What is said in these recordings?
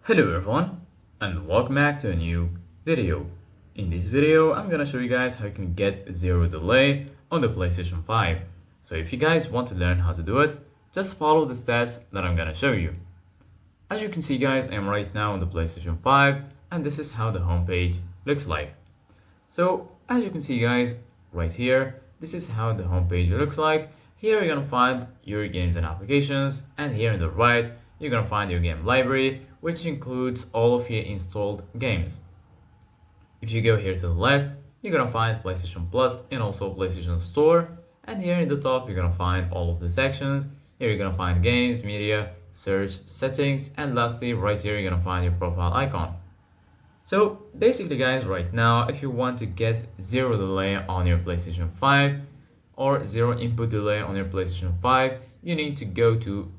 Hello everyone and welcome back to a new video. In this video I'm gonna show you guys how you can get zero delay on the PlayStation 5. So if you guys want to learn how to do it, just follow the steps that I'm gonna show you. As you can see guys, I am right now on the PlayStation 5 and this is how the homepage looks like. So as you can see guys, right here, this is how the homepage looks like. Here you're gonna find your games and applications, and here on the right you're gonna find your game library, which includes all of your installed games. If you go here to the left, you're gonna find PlayStation Plus and also PlayStation Store, and here in the top you're gonna find all of the sections. Here you're gonna find games, media, search, settings, and lastly right here you're gonna find your profile icon. So basically guys, right now if you want to get zero delay on your PlayStation 5 or zero input delay on your PlayStation 5, you need to go to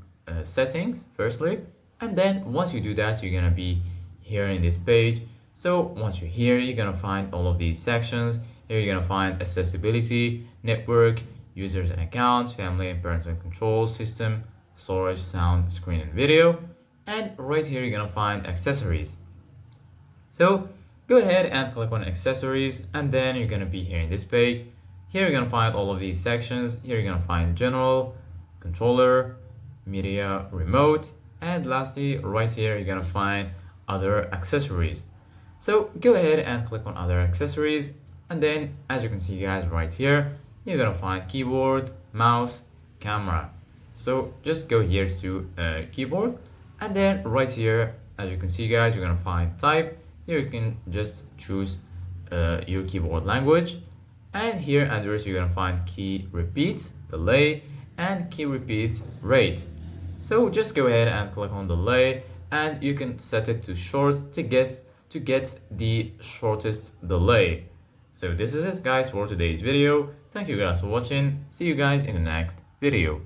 settings firstly, and then once you do that you're gonna be here in this page. So once you're here you're gonna find all of these sections. Here you're gonna find accessibility, network, users and accounts, family and parental control system, storage, sound, screen and video, and right here you're gonna find accessories. So go ahead and click on accessories, and then you're gonna be here in this page. Here you're gonna find all of these sections. Here you're gonna find general, controller, media, remote, and lastly right here you're gonna find other accessories. So go ahead and click on other accessories, and then as you can see guys right here you're gonna find keyboard, mouse, camera. So just go here to keyboard, and then right here as you can see guys you're gonna find type. Here you can just choose your keyboard language, and here under it you're gonna find key repeat, delay, and key repeat rate. So just go ahead and click on delay, and you can set it to short to get the shortest delay. So this is it guys for today's video. Thank you guys for watching. See you guys in the next video.